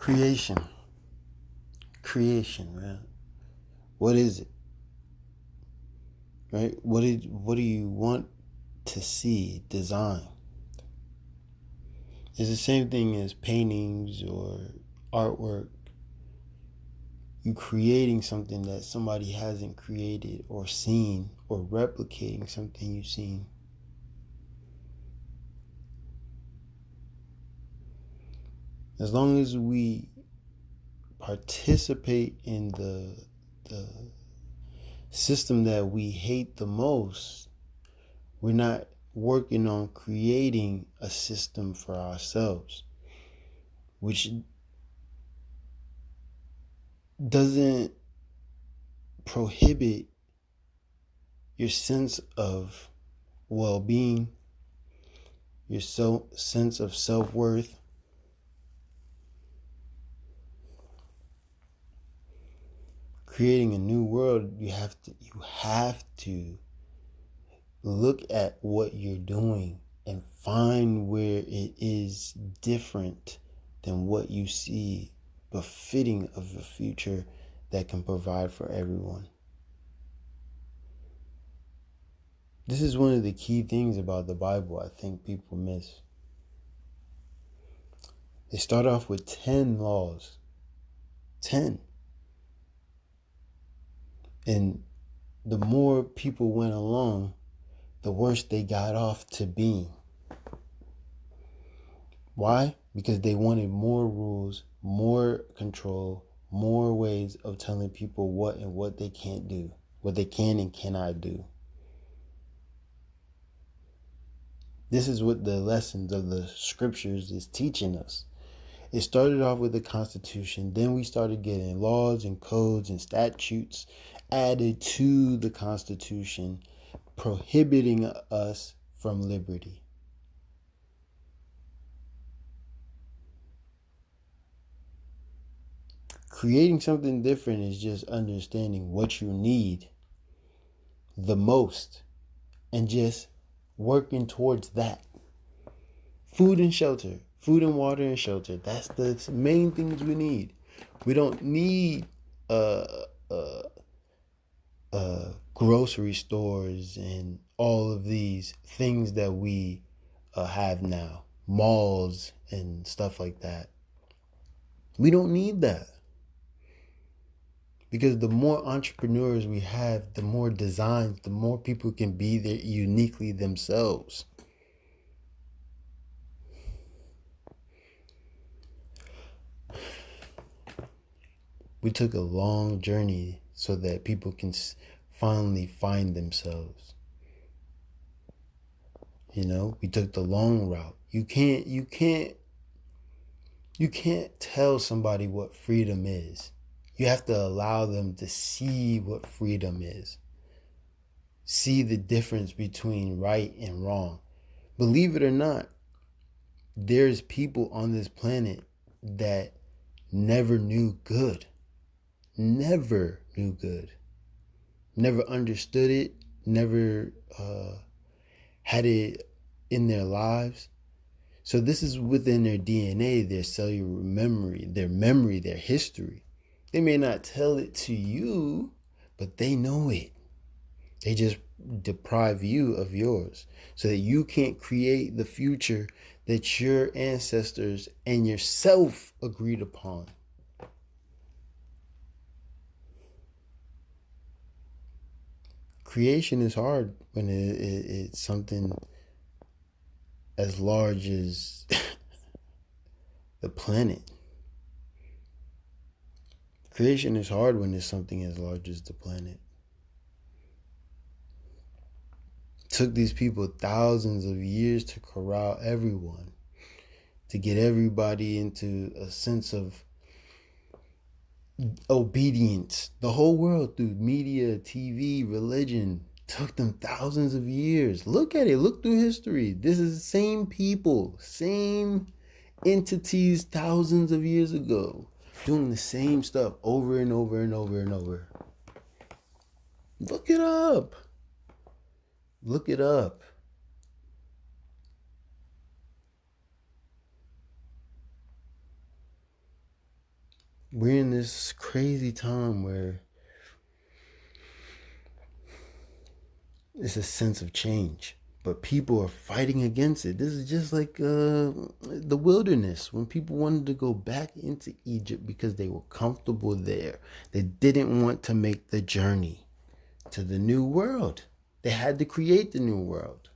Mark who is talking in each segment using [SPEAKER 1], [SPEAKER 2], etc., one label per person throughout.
[SPEAKER 1] Creation. Creation, man. What is it? Right? What do you want to see designed? It's the same thing as paintings or artwork. You creating something that somebody hasn't created or seen, or replicating something you've seen. As long as we participate in the system that we hate the most, we're not working on creating a system for ourselves, which doesn't prohibit your sense of well-being, your sense of self-worth. Creating a new world, you have to look at what you're doing and find where it is different than what you see, befitting of a future that can provide for everyone. This is one of the key things about the Bible I think people miss. They start off with 10 laws. 10. And the more people went along, the worse they got off to being. Why? Because they wanted more rules, more control, more ways of telling people what and what they can't do, what they can and cannot do. This is what the lessons of the scriptures is teaching us. It started off with the Constitution. Then we started getting laws and codes and statutes added to the Constitution, prohibiting us from liberty. Creating something different is just understanding what you need the most and just working towards that. Food and shelter. Food and water and shelter. That's the main things we need. We don't need grocery stores and all of these things that we have now. Malls and stuff like that. We don't need that. Because the more entrepreneurs we have, the more designs, the more people can be there uniquely themselves. We took a long journey so that people can finally find themselves. We took the long route. You can't tell somebody what freedom is. You have to allow them to see what freedom is. See the difference between right and wrong. Believe it or not, there's people on this planet that never knew good. Never knew good. Never understood it. Never had it in their lives. So this is within their DNA, their cellular memory, their history. They may not tell it to you, but they know it. They just deprive you of yours so that you can't create the future that your ancestors and yourself agreed upon. Creation is hard when it's something as large as the planet. Creation is hard when it's something as large as the planet. It took these people thousands of years to corral everyone, to get everybody into a sense of obedience. The whole world, through media, TV, religion, took them thousands of years. Look at it. Look through history. This is the same people, same entities thousands of years ago, doing the same stuff over and over and over and over. Look it up. Look it up. we're in this crazy time where it's a sense of change, but people are fighting against it. This is just like the wilderness when people wanted to go back into Egypt because they were comfortable there. They didn't want to make the journey to the new world. They had to create the new world.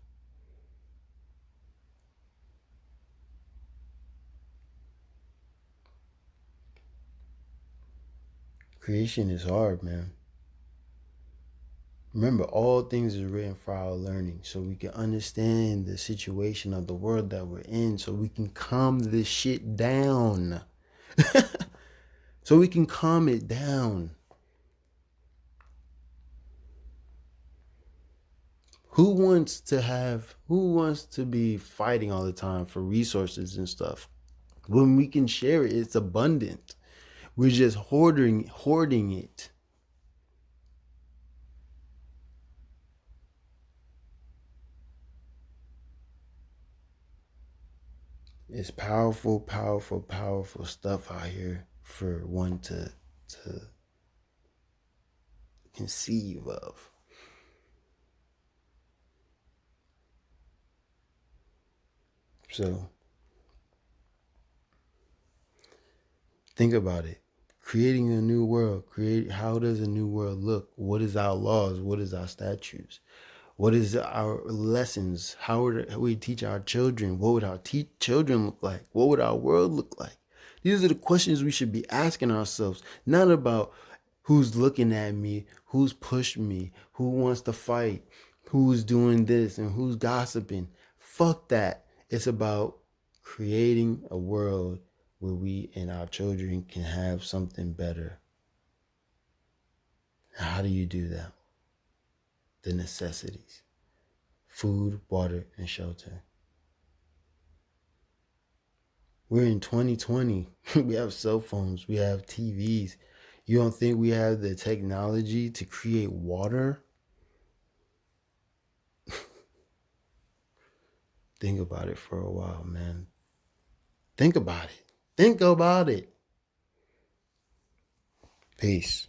[SPEAKER 1] Creation is hard, man. Remember, all things are written for our learning so we can understand the situation of the world that we're in, so we can calm this shit down. So we can calm it down. Who wants to be fighting all the time for resources and stuff? When we can share it, it's abundant. We're just hoarding it. It's powerful, powerful, powerful stuff out here for one to conceive of. So think about it. Creating a new world. How does a new world look? What is our laws? What is our statutes? What is our lessons? How would we teach our children? What would our children look like? What would our world look like? These are the questions we should be asking ourselves, not about who's looking at me, who's pushed me, who wants to fight, who's doing this, and who's gossiping. Fuck that. It's about creating a world where we and our children can have something better. How do you do that? The necessities: food, water, and shelter. We're in 2020. We have cell phones. We have TVs. You don't think we have the technology to create water? Think about it for a while, man. Think about it. Think about it. Peace.